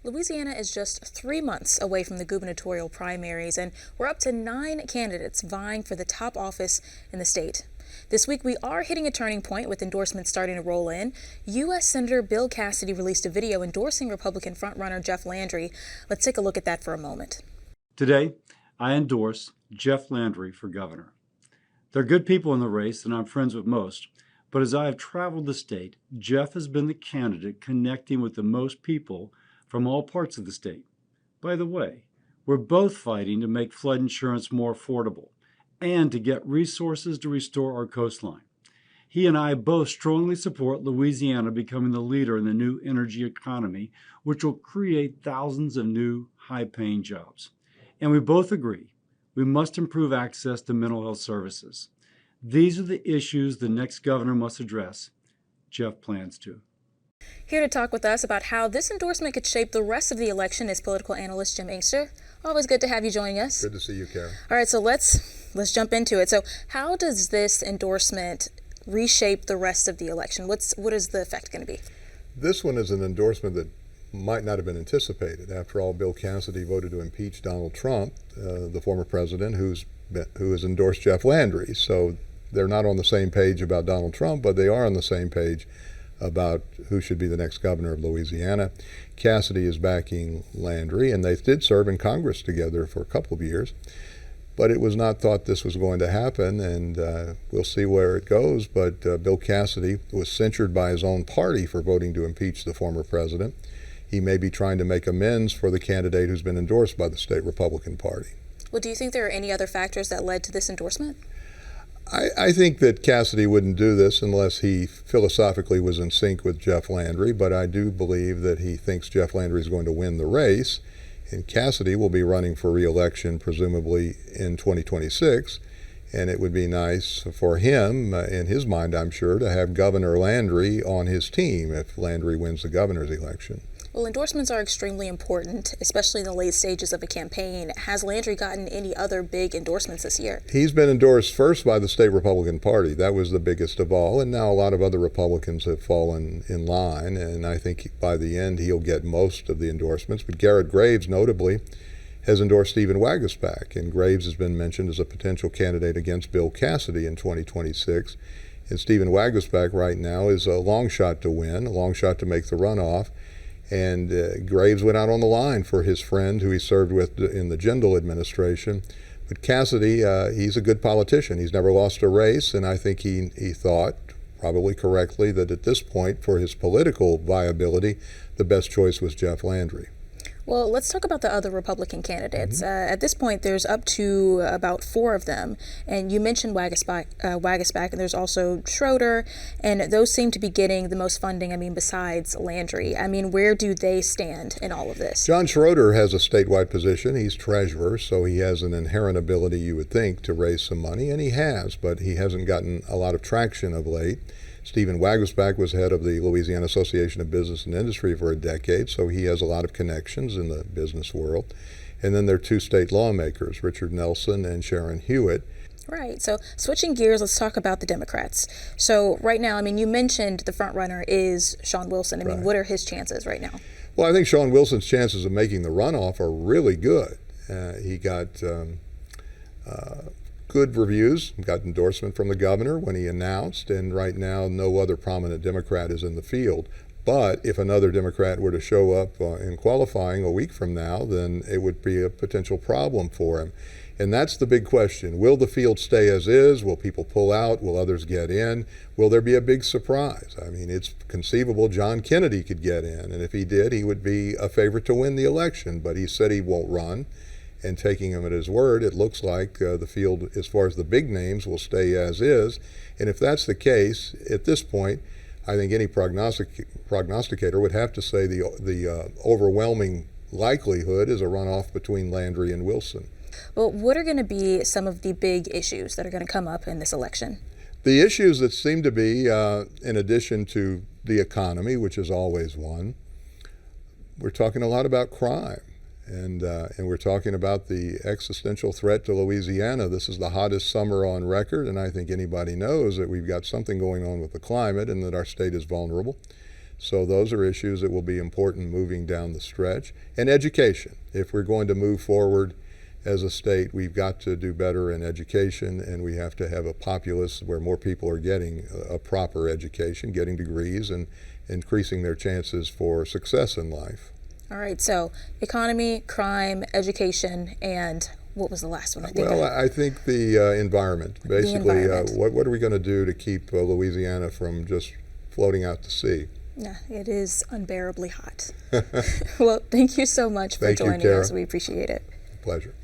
Louisiana is just 3 months away from the gubernatorial primaries, and we're up to 9 candidates vying for the top office in the state. This week, we are hitting a turning point with endorsements starting to roll in. U.S. Senator Bill Cassidy released a video endorsing Republican frontrunner Jeff Landry. Let's take a look at that for a moment. Today, I endorse Jeff Landry for governor. There are good people in the race, and I'm friends with most. But as I have traveled the state, Jeff has been the candidate connecting with the most people from all parts of the state. By the way, we're both fighting to make flood insurance more affordable and to get resources to restore our coastline. He and I both strongly support Louisiana becoming the leader in the new energy economy, which will create thousands of new high-paying jobs. And we both agree we must improve access to mental health services. These are the issues the next governor must address. Jeff plans to. Here to talk with us about how this endorsement could shape the rest of the election is political analyst Jim Inkster. Always good to have you joining us. Good to see you, Karen. All right, so let's jump into it. So how does this endorsement reshape the rest of the election? What is the effect going to be? This one is an endorsement that might not have been anticipated. After all, Bill Cassidy voted to impeach Donald Trump, the former president, who has endorsed Jeff Landry. So they're not on the same page about Donald Trump, but they are on the same page about who should be the next governor of Louisiana. Cassidy is backing Landry, and they did serve in Congress together for a couple of years. But it was not thought this was going to happen, and we'll see where it goes. But Bill Cassidy was censured by his own party for voting to impeach the former president. He may be trying to make amends for the candidate who's been endorsed by the state Republican Party. Well, do you think there are any other factors that led to this endorsement? I think that Cassidy wouldn't do this unless he philosophically was in sync with Jeff Landry, but I do believe that he thinks Jeff Landry is going to win the race, and Cassidy will be running for re-election presumably in 2026, and it would be nice for him, in his mind I'm sure, to have Governor Landry on his team if Landry wins the governor's election. Well, endorsements are extremely important, especially in the late stages of a campaign. Has Landry gotten any other big endorsements this year? He's been endorsed first by the state Republican Party. That was the biggest of all, and now a lot of other Republicans have fallen in line, and I think by the end he'll get most of the endorsements. But Garrett Graves, notably, has endorsed Stephen Waguespack, and Graves has been mentioned as a potential candidate against Bill Cassidy in 2026. And Stephen Waguespack right now is a long shot to win, a long shot to make the runoff. And Graves went out on the line for his friend who he served with in the Jindal administration. But Cassidy, he's a good politician. He's never lost a race, and I think he thought, probably correctly, that at this point, for his political viability, the best choice was Jeff Landry. Well, let's talk about the other Republican candidates. At this point, there's up to about 4 of them, and you mentioned Waguespack, and there's also Schroeder, and those seem to be getting the most funding, besides Landry. Where do they stand in all of this? John Schroeder has a statewide position. He's treasurer, so he has an inherent ability, you would think, to raise some money, and he has, but he hasn't gotten a lot of traction of late. Stephen Waguespack was head of the Louisiana Association of Business and Industry for a decade, so he has a lot of connections in the business world. And then there are 2 state lawmakers, Richard Nelson and Sharon Hewitt. Right. So switching gears, let's talk about the Democrats. So right now, you mentioned the front runner is Shawn Wilson. Right. What are his chances right now? Well, I think Shawn Wilson's chances of making the runoff are really good. He got good reviews, got endorsement from the governor when he announced, and right now no other prominent Democrat is in the field. But if another Democrat were to show up in qualifying a week from now, then it would be a potential problem for him. And that's the big question. Will the field stay as is? Will people pull out? Will others get in? Will there be a big surprise? It's conceivable John Kennedy could get in, and if he did, he would be a favorite to win the election, but he said he won't run. And taking him at his word, it looks like the field, as far as the big names, will stay as is. And if that's the case, at this point, I think any prognosticator would have to say the overwhelming likelihood is a runoff between Landry and Wilson. Well, what are going to be some of the big issues that are going to come up in this election? The issues that seem to be, in addition to the economy, which is always one, we're talking a lot about crime. And we're talking about the existential threat to Louisiana. This is the hottest summer on record, and I think anybody knows that we've got something going on with the climate and that our state is vulnerable. So those are issues that will be important moving down the stretch. And education. If we're going to move forward as a state, we've got to do better in education, and we have to have a populace where more people are getting a proper education, getting degrees, and increasing their chances for success in life. All right, so economy, crime, education, and what was the last one? I think the environment. Basically, the environment. What are we going to do to keep Louisiana from just floating out to sea? Yeah, it is unbearably hot. Well, thank you so much for joining us. We appreciate it. Pleasure.